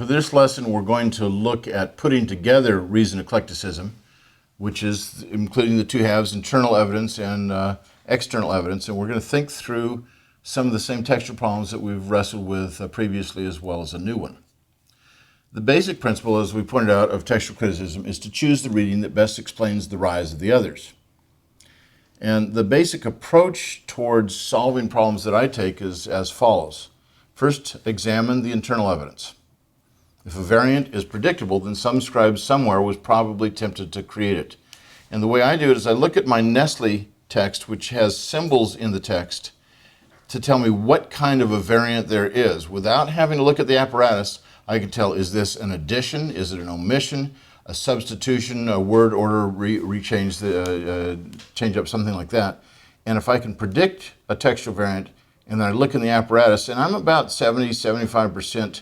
this lesson, we're going to look at putting together reason eclecticism, which is including the two halves, internal evidence and external evidence. And we're going to think through some of the same textual problems that we've wrestled with previously, as well as a new one. The basic principle, as we pointed out, of textual criticism is to choose the reading that best explains the rise of the others. And the basic approach towards solving problems that I take is as follows. First, examine the internal evidence. If a variant is predictable, then some scribe somewhere was probably tempted to create it. And the way I do it is I look at my Nestle text, which has symbols in the text, to tell me what kind of a variant there is. Without having to look at the apparatus, I can tell, is this an addition, is it an omission, a substitution, a word order change up, something like that. And if I can predict a textual variant, and then I look in the apparatus, and I'm about 70–75%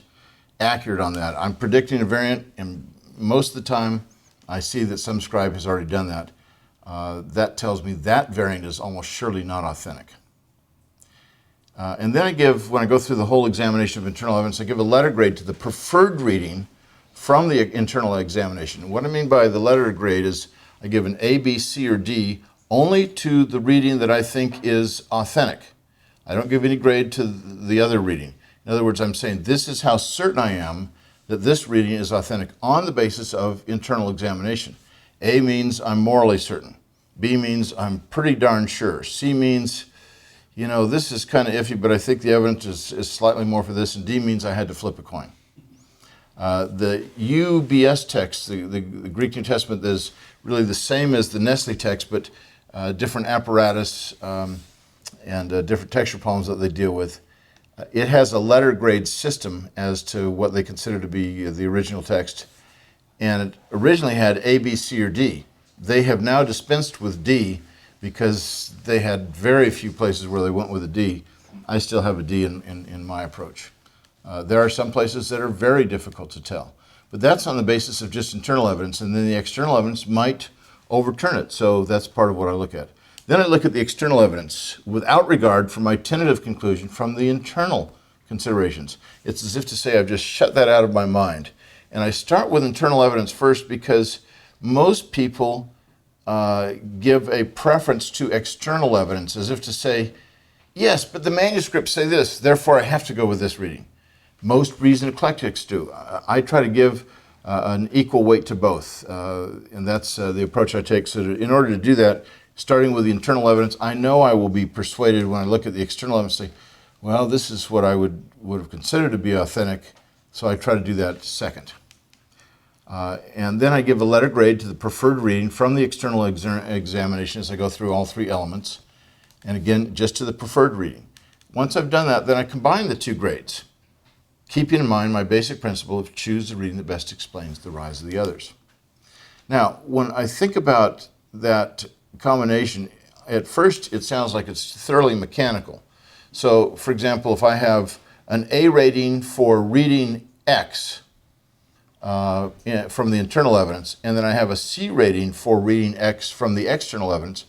accurate on that. I'm predicting a variant, and most of the time I see that some scribe has already done that. That tells me that variant is almost surely not authentic. And then when I go through the whole examination of internal evidence, I give a letter grade to the preferred reading from the internal examination. What I mean by the letter grade is I give an A, B, C, or D only to the reading that I think is authentic. I don't give any grade to the other reading. In other words, I'm saying this is how certain I am that this reading is authentic on the basis of internal examination. A means I'm morally certain. B means I'm pretty darn sure. C means, you know, this is kind of iffy, but I think the evidence is slightly more for this. And D means I had to flip a coin. The UBS text, the Greek New Testament, is really the same as the Nestle text, but different apparatus and different textual problems that they deal with. It has a letter grade system as to what they consider to be the original text. And it originally had A, B, C, or D. They have now dispensed with D because they had very few places where they went with a D. I still have a D in my approach. There are some places that are very difficult to tell. But that's on the basis of just internal evidence, and then the external evidence might overturn it. So that's part of what I look at. Then I look at the external evidence without regard for my tentative conclusion from the internal considerations. It's as if to say I've just shut that out of my mind. And I start with internal evidence first because most people give a preference to external evidence, as if to say, yes, but the manuscripts say this, therefore I have to go with this reading. Most reason eclectics do. I try to give an equal weight to both, and that's the approach I take. So in order to do that, starting with the internal evidence, I know I will be persuaded when I look at the external evidence and say, well, this is what I would have considered to be authentic, so I try to do that second. And then I give a letter grade to the preferred reading from the external examination as I go through all three elements, and again, just to the preferred reading. Once I've done that, then I combine the two grades, keeping in mind my basic principle of choose the reading that best explains the rise of the others. Now, when I think about that combination, at first it sounds like it's thoroughly mechanical. So, for example, if I have an A rating for reading X from the internal evidence, and then I have a C rating for reading X from the external evidence,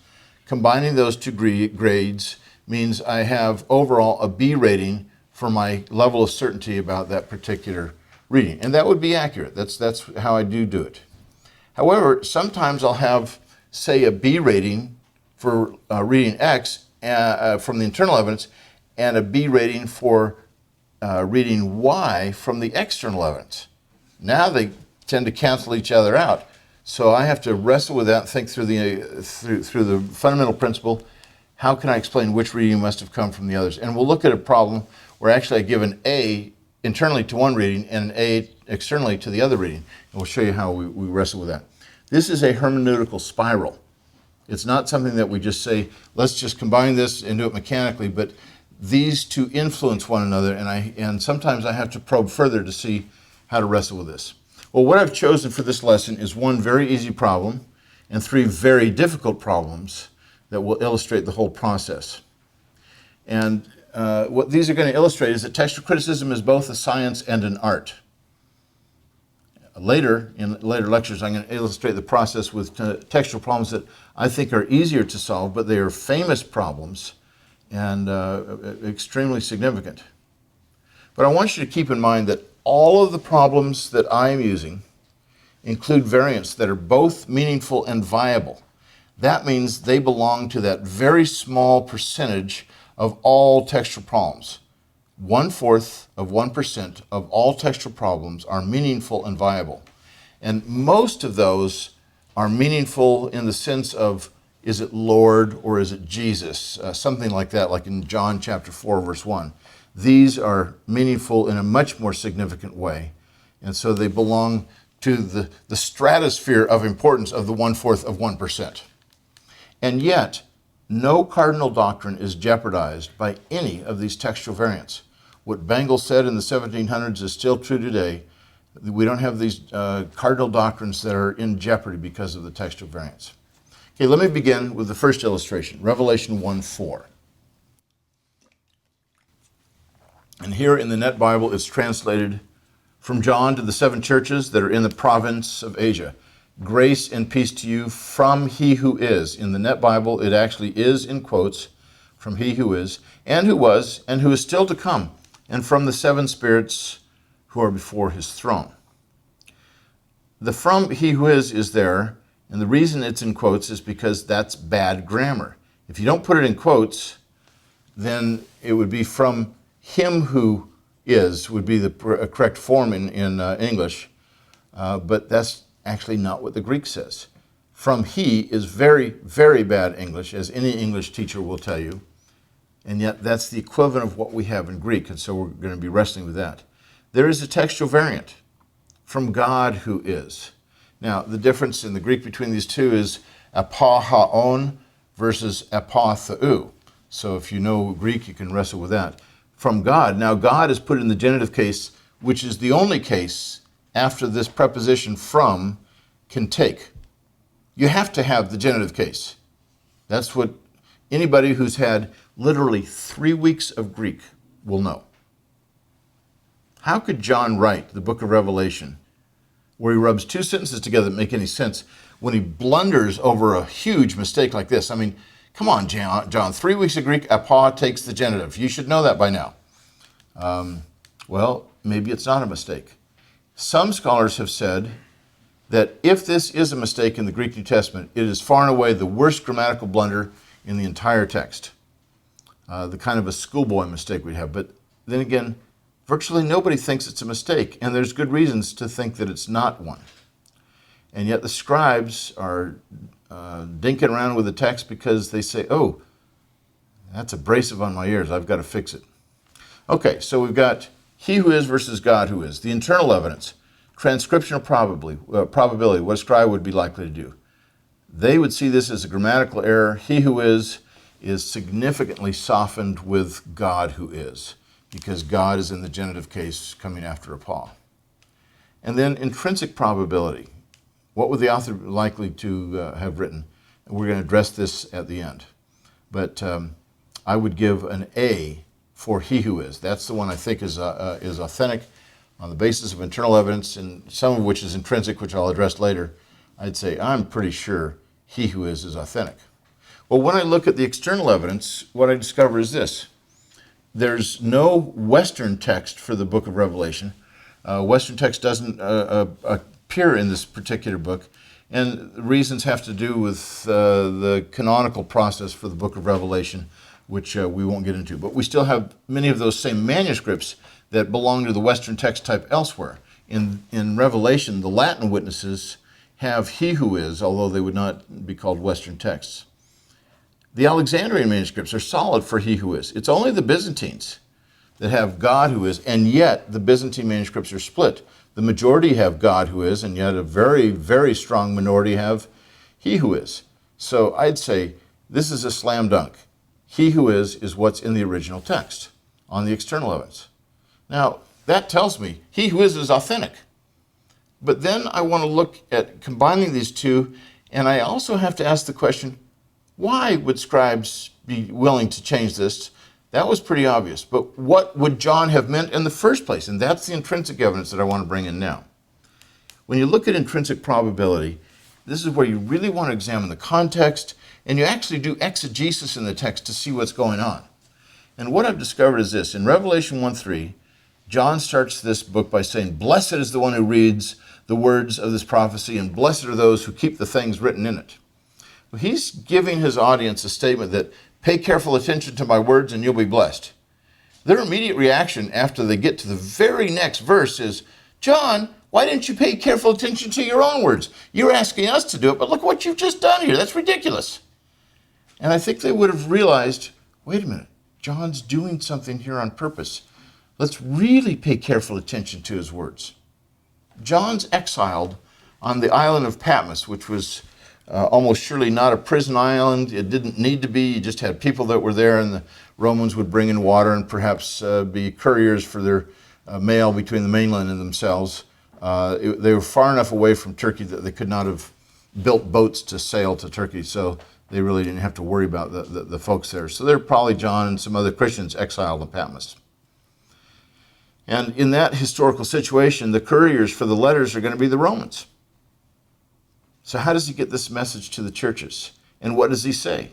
combining those two grades means I have overall a B rating for my level of certainty about that particular reading. And that would be accurate. That's how I do it. However, sometimes I'll have, say, a B rating for reading X from the internal evidence and a B rating for reading Y from the external evidence. Now they tend to cancel each other out. So I have to wrestle with that and think through the fundamental principle, how can I explain which reading must have come from the others? And we'll look at a problem where actually I give an A internally to one reading and an A externally to the other reading. And we'll show you how we wrestle with that. This is a hermeneutical spiral. It's not something that we just say, let's just combine this and do it mechanically, but these two influence one another, and sometimes I have to probe further to see how to wrestle with this. Well, what I've chosen for this lesson is one very easy problem and three very difficult problems that will illustrate the whole process. And what these are going to illustrate is that textual criticism is both a science and an art. Later, in later lectures, I'm going to illustrate the process with textual problems that I think are easier to solve, but they are famous problems and extremely significant. But I want you to keep in mind that all of the problems that I am using include variants that are both meaningful and viable, that means they belong to that very small percentage of all textual problems. 1/4 of 1% of all textual problems are meaningful and viable. And most of those are meaningful in the sense of, is it Lord or is it Jesus? Something like that, like in John chapter 4, verse 1. These are meaningful in a much more significant way. And so they belong to the stratosphere of importance of the 1/4 of 1%. And yet, no cardinal doctrine is jeopardized by any of these textual variants. What Bengel said in the 1700s is still true today. We don't have these cardinal doctrines that are in jeopardy because of the textual variants. Okay, let me begin with the first illustration, Revelation 1:4. And here in the Net Bible, it's translated, "From John to the 7 churches that are in the province of Asia. Grace and peace to you from he who is." In the Net Bible, it actually is in quotes, "from he who is, and who was, and who is still to come, and from the 7 spirits who are before his throne." The "from he who is there, and the reason it's in quotes is because that's bad grammar. If you don't put it in quotes, then it would be "from him who is," would be the correct form in English, but that's actually not what the Greek says. "From he" is very, very bad English, as any English teacher will tell you, and yet that's the equivalent of what we have in Greek, and so we're going to be wrestling with that. There is a textual variant, "from God who is." Now, the difference in the Greek between these two is apohaon versus apotheu. So if you know Greek, you can wrestle with that. From God. Now, God is put in the genitive case, which is the only case after this preposition "from" can take. You have to have the genitive case. That's what anybody who's had literally 3 weeks of Greek will know. How could John write the book of Revelation where he rubs 2 sentences together that make any sense when he blunders over a huge mistake like this? I mean, come on, John. 3 weeks of Greek, apo takes the genitive. You should know that by now. Well, maybe it's not a mistake. Some scholars have said that if this is a mistake in the Greek New Testament, it is far and away the worst grammatical blunder in the entire text. The kind of a schoolboy mistake we'd have. But then again, virtually nobody thinks it's a mistake, and there's good reasons to think that it's not one. And yet the scribes are dinking around with the text because they say, "Oh, that's abrasive on my ears. I've got to fix it." Okay, so we've got he who is versus God who is. The internal evidence, transcriptional probability, what a scribe would be likely to do. They would see this as a grammatical error. He who is significantly softened with God who is, because God is in the genitive case coming after apo. And then intrinsic probability. What would the author likely to have written? We're going to address this at the end. But I would give an A for he who is. That's the one I think is authentic on the basis of internal evidence, and some of which is intrinsic, which I'll address later. I'd say I'm pretty sure he who is authentic. Well, when I look at the external evidence, what I discover is this. There's no Western text for the book of Revelation. Western text doesn't appear in this particular book, and the reasons have to do with the canonical process for the book of Revelation, which we won't get into. But we still have many of those same manuscripts that belong to the Western text type elsewhere. In Revelation, the Latin witnesses have he who is, although they would not be called Western texts. The Alexandrian manuscripts are solid for he who is. It's only the Byzantines that have God who is, and yet the Byzantine manuscripts are split. The majority have God who is, and yet a very, very strong minority have he who is. So I'd say this is a slam dunk. He who is what's in the original text on the external evidence. Now, that tells me he who is authentic. But then I want to look at combining these two, and I also have to ask the question, why would scribes be willing to change this? That was pretty obvious. But what would John have meant in the first place? And that's the intrinsic evidence that I want to bring in now. When you look at intrinsic probability, this is where you really want to examine the context, and you actually do exegesis in the text to see what's going on. And what I've discovered is this. In Revelation 1:3, John starts this book by saying, "Blessed is the one who reads the words of this prophecy, and blessed are those who keep the things written in it." Well, he's giving his audience a statement that, pay careful attention to my words and you'll be blessed. Their immediate reaction after they get to the very next verse is, "John, why didn't you pay careful attention to your own words? You're asking us to do it, but look what you've just done here. That's ridiculous." And I think they would have realized, wait a minute, John's doing something here on purpose. Let's really pay careful attention to his words. John's exiled on the island of Patmos, which was almost surely not a prison island. It didn't need to be. You just had people that were there, and the Romans would bring in water and perhaps be couriers for their mail between the mainland and themselves. They were far enough away from Turkey that they could not have built boats to sail to Turkey, so they really didn't have to worry about the folks there. So they're probably John and some other Christians exiled in Patmos. And in that historical situation, the couriers for the letters are going to be the Romans. So how does he get this message to the churches? And what does he say?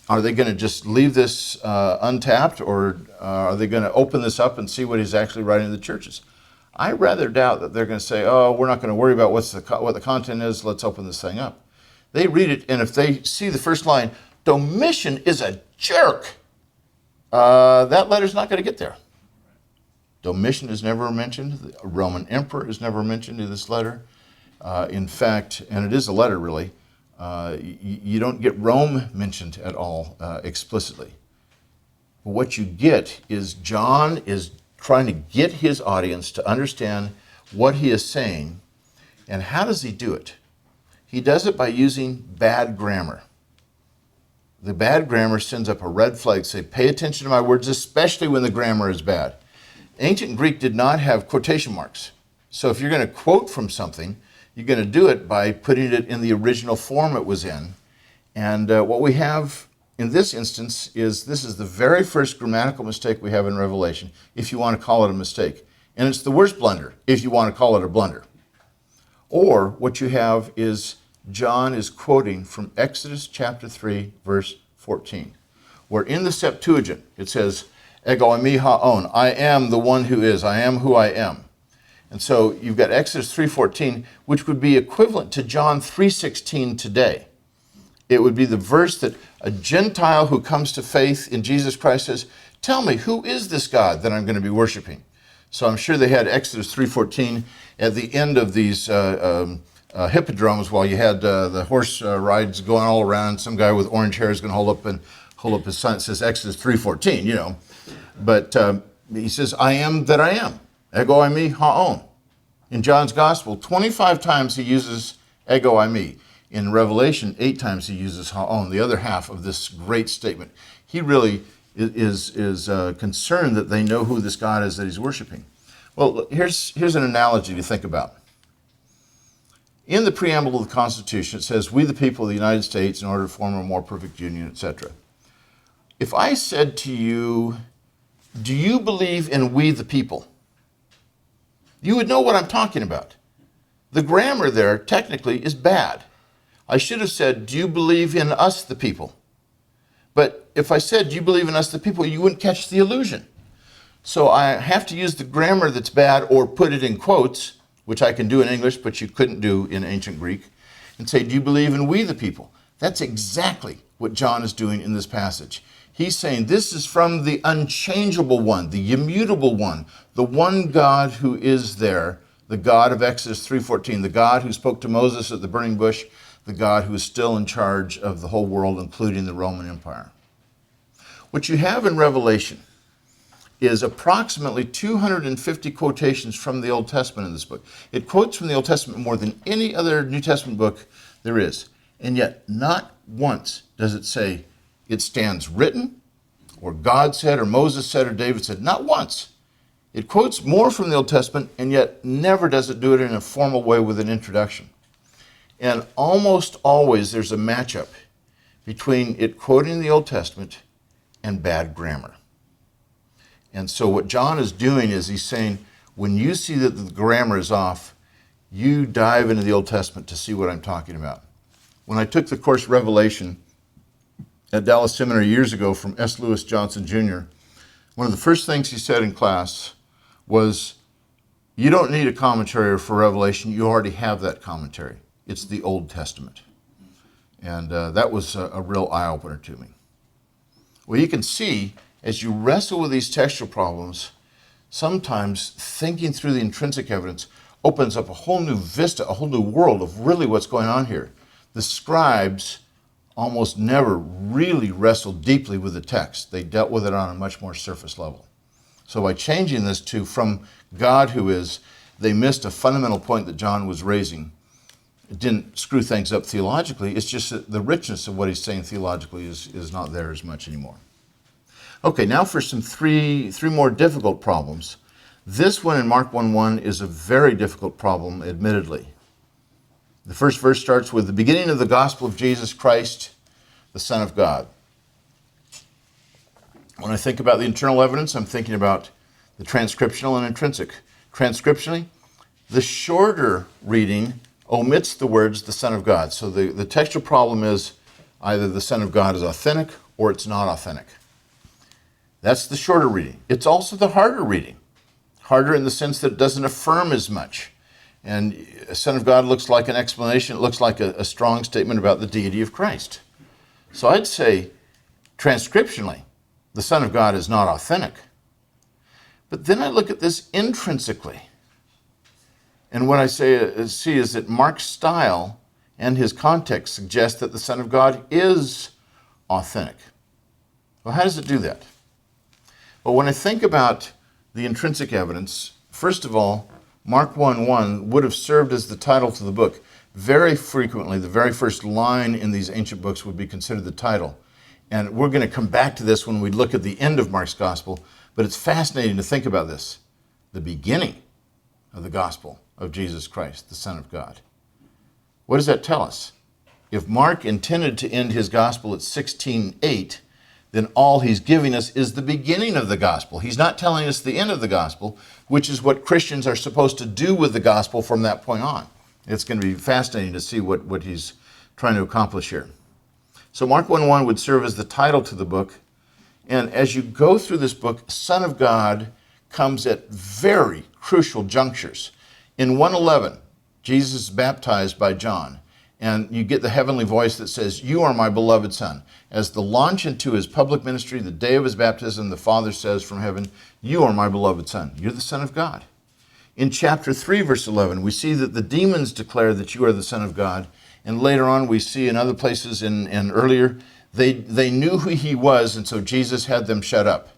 Are they going to just leave this untapped, or are they going to open this up and see what he's actually writing to the churches? I rather doubt that they're going to say, "Oh, we're not going to worry about what the content is. Let's open this thing up." They read it, and if they see the first line, "Domitian is a jerk," that letter's not going to get there. Domitian is never mentioned. The Roman emperor is never mentioned in this letter. In fact, and it is a letter really, you don't get Rome mentioned at all explicitly. But what you get is John is trying to get his audience to understand what he is saying. And how does he do it? He does it by using bad grammar. The bad grammar sends up a red flag, say, pay attention to my words, especially when the grammar is bad. Ancient Greek did not have quotation marks. So if you're going to quote from something, you're going to do it by putting it in the original form it was in. And what we have in this instance is this is the very first grammatical mistake we have in Revelation, if you want to call it a mistake. And it's the worst blunder, if you want to call it a blunder. Or what you have is John is quoting from Exodus chapter 3, verse 14, where in the Septuagint it says, Ego eimi haon, I am the one who is, I am who I am. And so you've got Exodus 3:14, which would be equivalent to John 3:16 today. It would be the verse that a Gentile who comes to faith in Jesus Christ says, tell me, who is this God that I'm going to be worshiping? So I'm sure they had Exodus 3:14 at the end of these hippodromes while you had the horse rides going all around. Some guy with orange hair is going to hold up his sign that says Exodus 3:14, you know. But he says, I am that I am. Ego eimi haon. In John's gospel, 25 times he uses ego eimi. In Revelation, 8 times he uses haon, the other half of this great statement. He really is concerned that they know who this God is that he's worshiping. Well, here's an analogy to think about. In the preamble of the Constitution, it says, we the people of the United States, in order to form a more perfect union, etc. If I said to you, do you believe in we the people? You would know what I'm talking about. The grammar there technically is bad. I should have said, do you believe in us the people? But if I said, do you believe in us the people, you wouldn't catch the illusion. So I have to use the grammar that's bad or put it in quotes, which I can do in English, but you couldn't do in ancient Greek, and say, do you believe in we the people? That's exactly what John is doing in this passage. He's saying this is from the unchangeable one, the immutable one, the one God who is there, the God of Exodus 3:14, the God who spoke to Moses at the burning bush, the God who is still in charge of the whole world, including the Roman Empire. What you have in Revelation is approximately 250 quotations from the Old Testament in this book. It quotes from the Old Testament more than any other New Testament book there is. And yet, not once does it say, it stands written, or God said, or Moses said, or David said. Not once. It quotes more from the Old Testament, and yet never does it do it in a formal way with an introduction. And almost always there's a matchup between it quoting the Old Testament and bad grammar. And so what John is doing is he's saying, when you see that the grammar is off, you dive into the Old Testament to see what I'm talking about. When I took the course Revelation at Dallas Seminary years ago from S. Lewis Johnson, Jr., one of the first things he said in class was you don't need a commentary for Revelation. You already have that commentary. It's the Old Testament. And that was a real eye-opener to me. Well, you can see, as you wrestle with these textual problems, sometimes thinking through the intrinsic evidence opens up a whole new vista, a whole new world of really what's going on here. The scribes almost never really wrestled deeply with the text. They dealt with it on a much more surface level. So by changing this to from God who is, they missed a fundamental point that John was raising. It didn't screw things up theologically. It's just that the richness of what he's saying theologically is not there as much anymore. Okay, now for some three more difficult problems. This one in Mark 1:1 is a very difficult problem, admittedly. The first verse starts with the beginning of the gospel of Jesus Christ, the Son of God. When I think about the internal evidence, I'm thinking about the transcriptional and intrinsic. Transcriptionally, the shorter reading omits the words the Son of God. So the textual problem is either the Son of God is authentic or it's not authentic. That's the shorter reading. It's also the harder reading. Harder in the sense that it doesn't affirm as much. And Son of God looks like an explanation. It looks like a strong statement about the deity of Christ. So I'd say transcriptionally, the Son of God is not authentic. But then I look at this intrinsically. And what I see is that Mark's style and his context suggest that the Son of God is authentic. Well, how does it do that? Well, when I think about the intrinsic evidence, first of all, Mark 1:1 would have served as the title to the book. Very frequently, the very first line in these ancient books would be considered the title. And we're going to come back to this when we look at the end of Mark's gospel, but it's fascinating to think about this. The beginning of the gospel of Jesus Christ, the Son of God. What does that tell us? If Mark intended to end his gospel at 16:8, then all he's giving us is the beginning of the gospel. He's not telling us the end of the gospel, which is what Christians are supposed to do with the gospel from that point on. It's going to be fascinating to see what he's trying to accomplish here. So Mark 1:1 would serve as the title to the book. And as you go through this book, Son of God comes at very crucial junctures. In 1:11, Jesus is baptized by John. And you get the heavenly voice that says, "You are my beloved Son." As the launch into his public ministry, the day of his baptism, the Father says from heaven, "You are my beloved Son." You're the Son of God. In chapter 3, verse 11, we see that the demons declare that you are the Son of God. And later on, we see in other places and earlier, they knew who he was, and so Jesus had them shut up.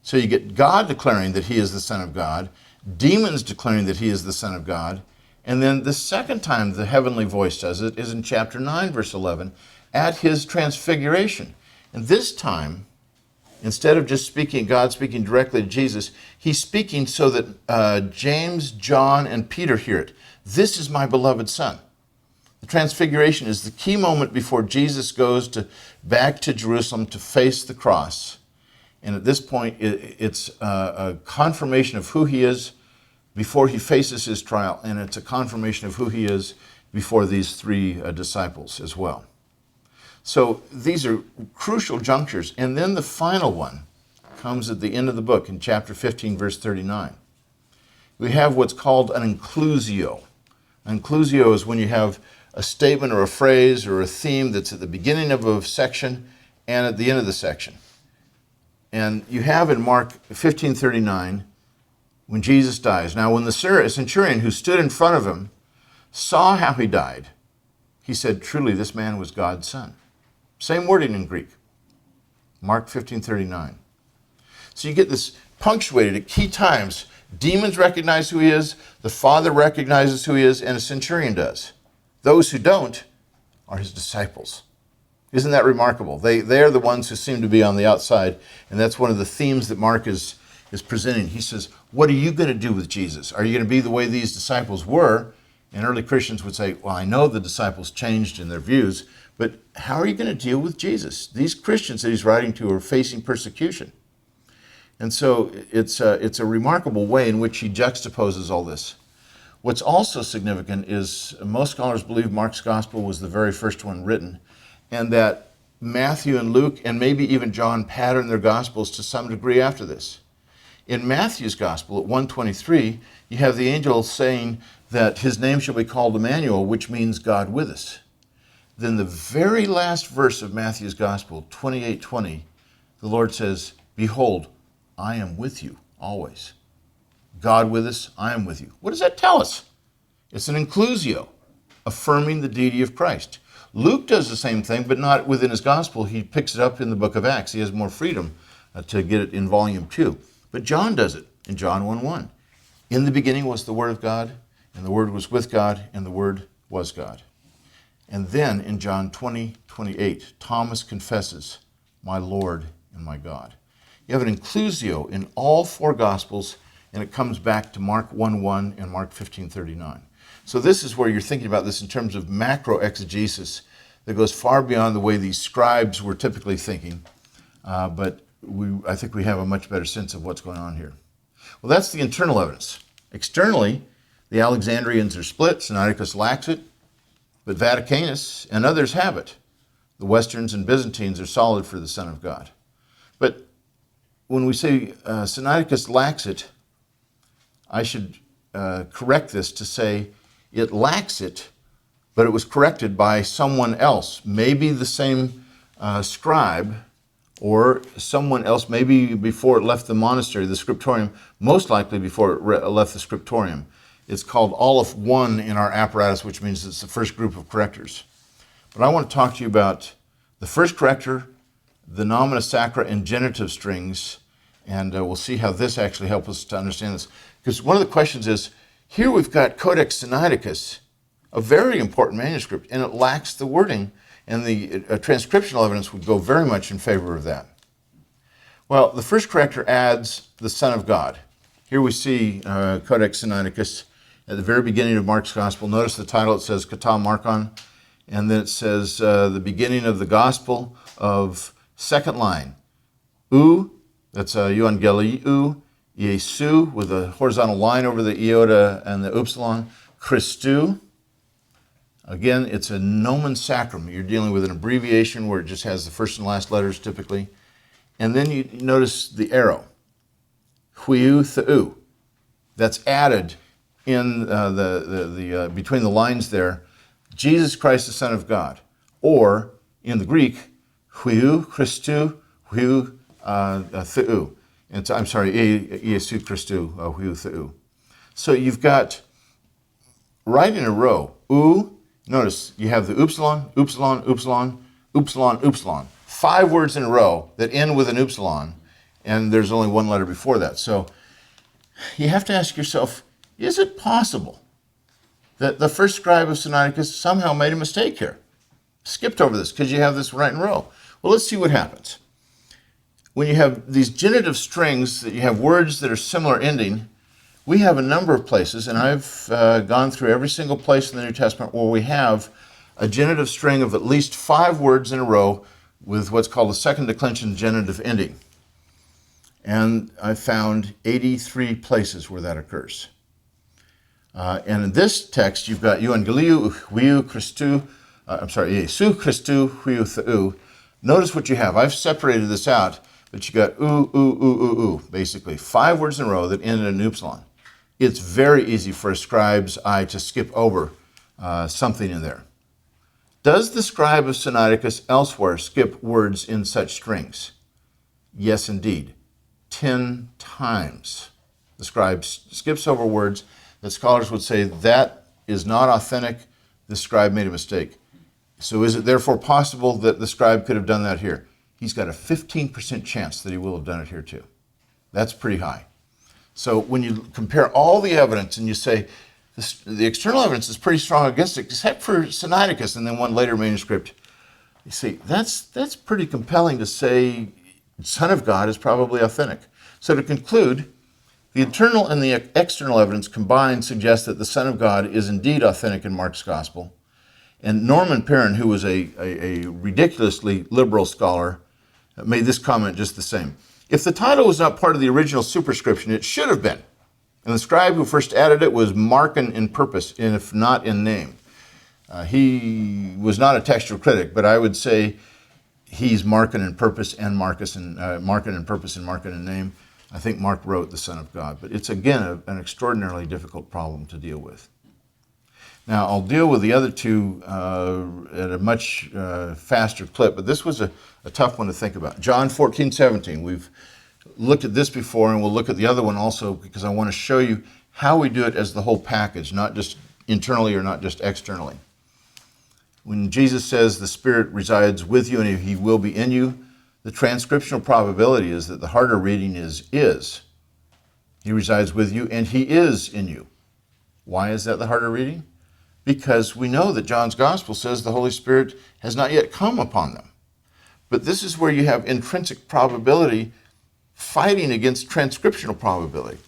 So you get God declaring that he is the Son of God, demons declaring that he is the Son of God, and then the second time the heavenly voice does it is in chapter 9, verse 11, at his transfiguration. And this time, instead of just God speaking directly to Jesus, he's speaking so that James, John, and Peter hear it. This is my beloved Son. The transfiguration is the key moment before Jesus goes back to Jerusalem to face the cross. And at this point, it's a confirmation of who he is before he faces his trial, and it's a confirmation of who he is before these three disciples as well. So these are crucial junctures. And then the final one comes at the end of the book in chapter 15, verse 39. We have what's called an inclusio. An inclusio is when you have a statement or a phrase or a theme that's at the beginning of a section and at the end of the section. And you have in Mark 15:39, when Jesus dies. Now, when the centurion who stood in front of him saw how he died, he said, "Truly, this man was God's Son." Same wording in Greek. Mark 15:39. So you get this punctuated at key times. Demons recognize who he is, the Father recognizes who he is, and a centurion does. Those who don't are his disciples. Isn't that remarkable? They are the ones who seem to be on the outside, and that's one of the themes that Mark is presenting. He says, what are you going to do with Jesus? Are you going to be the way these disciples were? And early Christians would say, well, I know the disciples changed in their views, but how are you going to deal with Jesus? These Christians that he's writing to are facing persecution. And so it's a remarkable way in which he juxtaposes all this. What's also significant is most scholars believe Mark's gospel was the very first one written, and that Matthew and Luke and maybe even John patterned their gospels to some degree after this. In Matthew's Gospel at 1:23, you have the angel saying that his name shall be called Emmanuel, which means God with us. Then the very last verse of Matthew's Gospel, 28:20, the Lord says, behold, I am with you always. God with us, I am with you. What does that tell us? It's an inclusio, affirming the deity of Christ. Luke does the same thing, but not within his gospel. He picks it up in the book of Acts. He has more freedom to get it in volume 2. But John does it in John 1:1. In the beginning was the Word of God, and the Word was with God, and the Word was God. And then in John 20:28, Thomas confesses, my Lord and my God. You have an inclusio in all 4 gospels, and it comes back to Mark 1:1 and Mark 15:39. So this is where you're thinking about this in terms of macro exegesis that goes far beyond the way these scribes were typically thinking. But I think we have a much better sense of what's going on here. Well, that's the internal evidence. Externally, the Alexandrians are split. Sinaiticus lacks it, but Vaticanus and others have it. The Westerns and Byzantines are solid for the Son of God. But when we say Sinaiticus lacks it, I should correct this to say it lacks it, but it was corrected by someone else, maybe the same scribe, or someone else, maybe before it left the monastery, the scriptorium, most likely before it left the scriptorium. It's called Aleph 1 in our apparatus, which means it's the first group of correctors. But I want to talk to you about the first corrector, the nomina sacra and genitive strings, and we'll see how this actually helps us to understand this. Because one of the questions is, here we've got Codex Sinaiticus, a very important manuscript, and it lacks the wording, and the transcriptional evidence would go very much in favor of that. Well, the first corrector adds the Son of God. Here we see Codex Sinaiticus at the very beginning of Mark's Gospel. Notice the title, it says Kata Markon, and then it says the beginning of the Gospel of second line. That's Euangeliou, Jesu, with a horizontal line over the iota and the upsilon. Christou. Again, it's a nomen sacrum. You're dealing with an abbreviation where it just has the first and last letters typically. And then you notice the arrow. Huiou theou. That's added in between the lines there. Jesus Christ, the Son of God. Or, in the Greek, Huiou Christou, Huiou theou. I'm sorry, Iesu Christou, Huiou theou. So you've got, right in a row, notice you have the upsilon, upsilon, upsilon, upsilon, upsilon. 5 words in a row that end with an upsilon, and there's only 1 letter before that. So you have to ask yourself, is it possible that the first scribe of Sinaiticus somehow made a mistake here? Skipped over this because you have this right in a row. Well, let's see what happens. When you have these genitive strings, that you have words that are similar ending, we have a number of places, and I've gone through every single place in the New Testament where we have a genitive string of at least 5 words in a row with what's called a second declension genitive ending. And I found 83 places where that occurs. And in this text, you've got Euangeliou, Huiou Christou, Iesu Christou, Huiou theou. Notice what you have. I've separated this out, but you got basically 5 words in a row that end in an upsilon. It's very easy for a scribe's eye to skip over something in there. Does the scribe of Sinaiticus elsewhere skip words in such strings? Yes, indeed. 10 times. The scribe skips over words that scholars would say that is not authentic. The scribe made a mistake. So is it therefore possible that the scribe could have done that here? He's got a 15% chance that he will have done it here too. That's pretty high. So when you compare all the evidence and you say the external evidence is pretty strong against it, except for Sinaiticus and then one later manuscript, you see, that's pretty compelling to say Son of God is probably authentic. So to conclude, the internal and the external evidence combined suggest that the Son of God is indeed authentic in Mark's Gospel. And Norman Perrin, who was a ridiculously liberal scholar, made this comment just the same. If the title was not part of the original superscription, it should have been. And the scribe who first added it was Markan in purpose, if not in name. He was not a textual critic, but I would say he's Markan in purpose and Markan in purpose and Markan in name. I think Mark wrote the Son of God, but it's again an extraordinarily difficult problem to deal with. Now, I'll deal with the other two at a much faster clip, but this was a tough one to think about. John 14:17. We've looked at this before, and we'll look at the other one also because I want to show you how we do it as the whole package, not just internally or not just externally. When Jesus says the Spirit resides with you and he will be in you, the transcriptional probability is that the harder reading is. He resides with you and he is in you. Why is that the harder reading? Because we know that John's Gospel says the Holy Spirit has not yet come upon them. But this is where you have intrinsic probability fighting against transcriptional probability.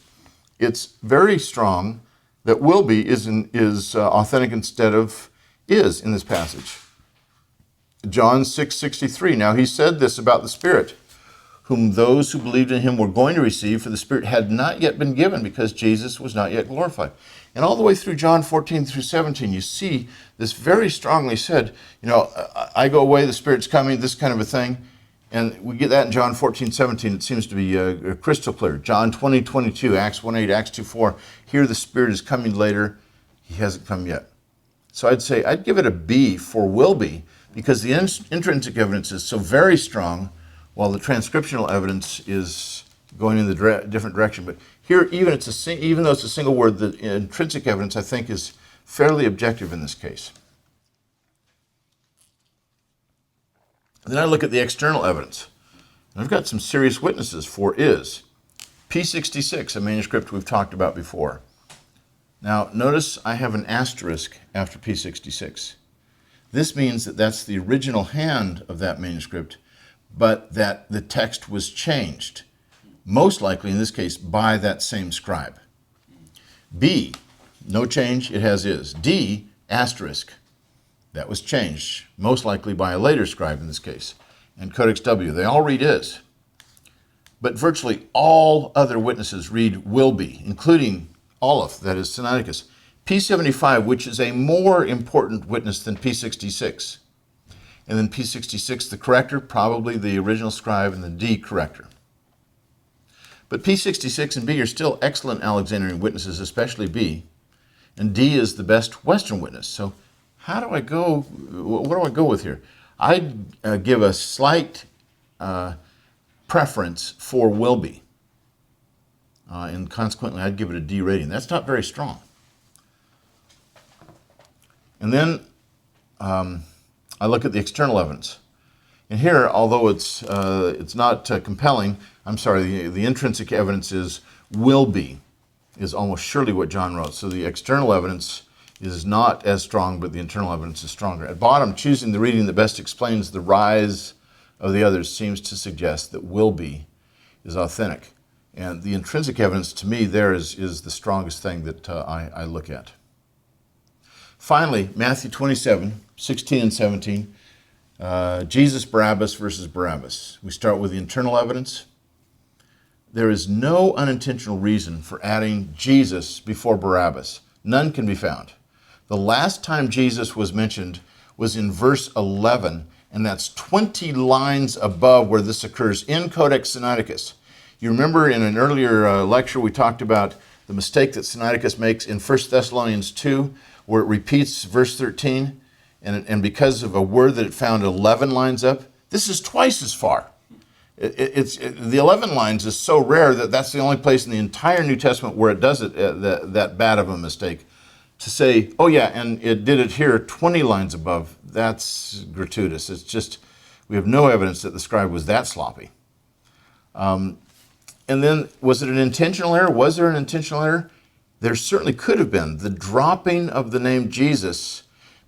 It's very strong that will be is authentic instead of is in this passage. John 6:63. Now he said this about the Spirit, whom those who believed in him were going to receive, for the Spirit had not yet been given because Jesus was not yet glorified. And all the way through John 14 through 17, you see this very strongly said, I go away, the Spirit's coming, this kind of a thing. And we get that in John 14:17. It seems to be crystal clear. John 20:22, Acts 1:8, Acts 2:4. Here the Spirit is coming later. He hasn't come yet. So I'd give it a B for will be, because the intrinsic evidence is so very strong, while the transcriptional evidence is going in the different direction. But here, even though it's a single word, the intrinsic evidence, I think, is fairly objective in this case. Then I look at the external evidence. And I've got some serious witnesses for is. P66, a manuscript we've talked about before. Now, notice I have an asterisk after P66. This means that that's the original hand of that manuscript, but that the text was changed, most likely in this case by that same scribe. B, no change, it has is. D, asterisk, that was changed, most likely by a later scribe in this case. And Codex W, they all read is. But virtually all other witnesses read will be, including Aleph, that is Sinaiticus. P75, which is a more important witness than P66. And then P66, the corrector, probably the original scribe, and the D corrector. But P66 and B are still excellent Alexandrian witnesses, especially B. And D is the best Western witness. So how do I go? What do I go with here? I'd give a slight preference for will be. And consequently, I'd give it a D rating. That's not very strong. And then I look at the external evidence. And here, although it's not compelling, the intrinsic evidence is will be, is almost surely what John wrote. So the external evidence is not as strong, but the internal evidence is stronger. At bottom, choosing the reading that best explains the rise of the others seems to suggest that will be is authentic. And the intrinsic evidence, to me, there is the strongest thing that I look at. Finally, Matthew 27, 16 and 17, Jesus Barabbas versus Barabbas. We start with the internal evidence. There is no unintentional reason for adding Jesus before Barabbas. None can be found. The last time Jesus was mentioned was in verse 11, and that's 20 lines above where this occurs in Codex Sinaiticus. You remember in an earlier lecture we talked about the mistake that Sinaiticus makes in 1 Thessalonians 2, where it repeats verse 13, and because of a word that it found 11 lines up, this is twice as far. The 11 lines is so rare that that's the only place in the entire New Testament where it does it that bad of a mistake. To say, oh yeah, and it did it here 20 lines above, that's gratuitous. It's just, we have no evidence that the scribe was that sloppy. And then, was it an intentional error? Was there an intentional error? There certainly could have been. The dropping of the name Jesus,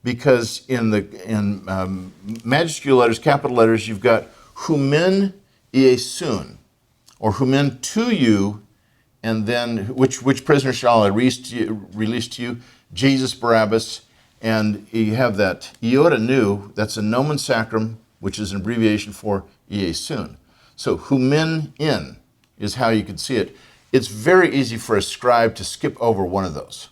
because in majuscule letters, capital letters, you've got humen iesun, or humen to you, and then which prisoner shall I release to you? Jesus Barabbas, and you have that iota nu, that's a nomen sacrum, which is an abbreviation for iesun. So humen in is how you could see it. It's very easy for a scribe to skip over one of those.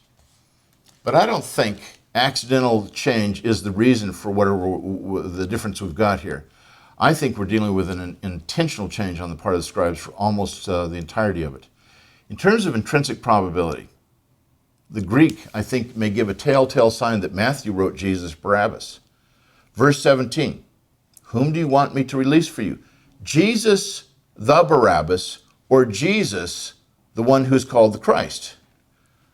But I don't think accidental change is the reason for whatever the difference we've got here. I think we're dealing with an intentional change on the part of the scribes for almost the entirety of it. In terms of intrinsic probability, the Greek, I think, may give a telltale sign that Matthew wrote Jesus Barabbas. Verse 17, whom do you want me to release for you? Jesus the Barabbas, or Jesus, the one who's called the Christ?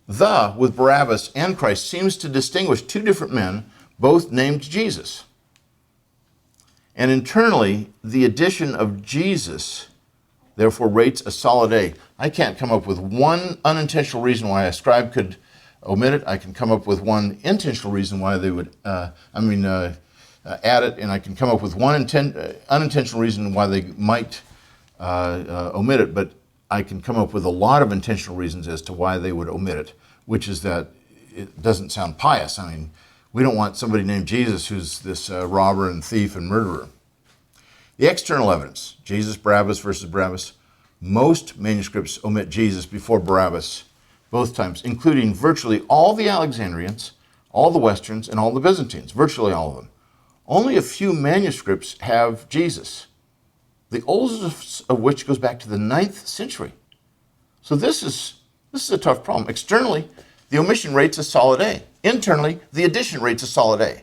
The, with Barabbas and Christ, seems to distinguish two different men, both named Jesus. And internally, the addition of Jesus, therefore, rates a solid A. I can't come up with one unintentional reason why a scribe could omit it. I can come up with one intentional reason why they would, add it, and I can come up with one unintentional reason why they might omit it, but I can come up with a lot of intentional reasons as to why they would omit it, which is that it doesn't sound pious. I mean, we don't want somebody named Jesus who's this robber and thief and murderer. The external evidence, Jesus Barabbas versus Barabbas, most manuscripts omit Jesus before Barabbas, both times, including virtually all the Alexandrians, all the Westerns, and all the Byzantines, virtually all of them. Only a few manuscripts have Jesus, the oldest of which goes back to the 9th century. So this is a tough problem. Externally, the omission rate's a solid A. Internally, the addition rate's a solid A.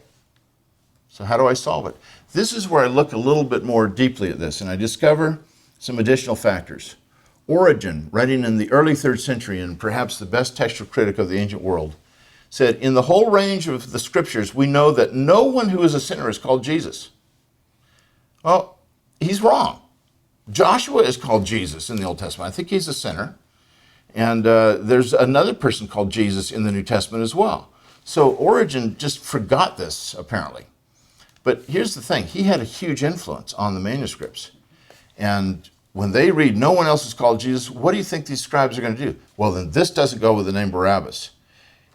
So how do I solve it? This is where I look a little bit more deeply at this, and I discover some additional factors. Origen, writing in the early 3rd century and perhaps the best textual critic of the ancient world, said, in the whole range of the scriptures, we know that no one who is a sinner is called Jesus. Well, he's wrong. Joshua is called Jesus in the Old Testament. I think he's a sinner. And there's another person called Jesus in the New Testament as well. So Origen just forgot this, apparently. But here's the thing. He had a huge influence on the manuscripts. And when they read, no one else is called Jesus, what do you think these scribes are going to do? Well, then this doesn't go with the name Barabbas.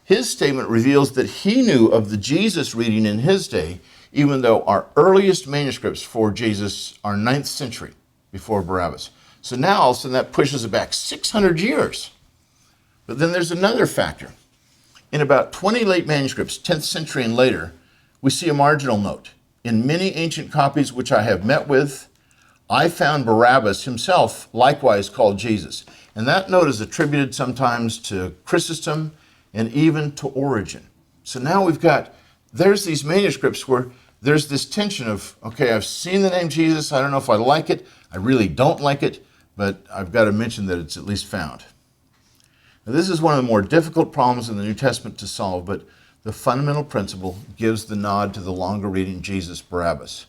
His statement reveals that he knew of the Jesus reading in his day, even though our earliest manuscripts for Jesus are 9th century, before Barabbas. So now, all of a sudden, that pushes it back 600 years. But then there's another factor. In about 20 late manuscripts, 10th century and later, we see a marginal note. In many ancient copies which I have met with, I found Barabbas himself likewise called Jesus. And that note is attributed sometimes to Chrysostom and even to Origen. So now there's these manuscripts where there's this tension of, okay, I've seen the name Jesus, I don't know if I like it, I really don't like it, but I've got to mention that it's at least found. Now, this is one of the more difficult problems in the New Testament to solve, but the fundamental principle gives the nod to the longer reading Jesus Barabbas,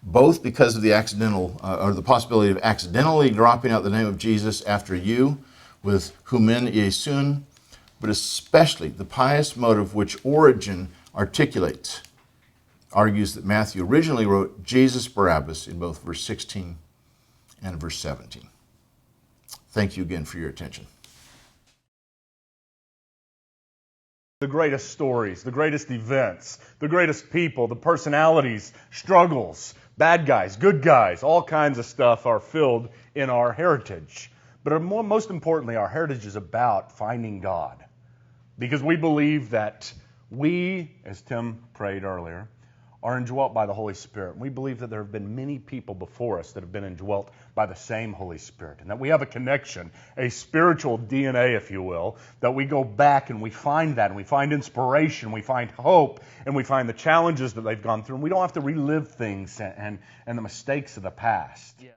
both because of the or the possibility of accidentally dropping out the name of Jesus after you with humen Iesun, but especially the pious motive which Origen articulates, argues that Matthew originally wrote Jesus Barabbas in both verse 16 and verse 17. Thank you again for your attention. The greatest stories, the greatest events, the greatest people, the personalities, struggles, bad guys, good guys, all kinds of stuff are filled in our heritage. But most importantly, our heritage is about finding God. Because we believe that we, as Tim prayed earlier, are indwelt by the Holy Spirit. We believe that there have been many people before us that have been indwelt by the same Holy Spirit, and that we have a connection, a spiritual DNA, if you will, that we go back and we find that, and we find inspiration, we find hope, and we find the challenges that they've gone through, and we don't have to relive things and the mistakes of the past. Yeah.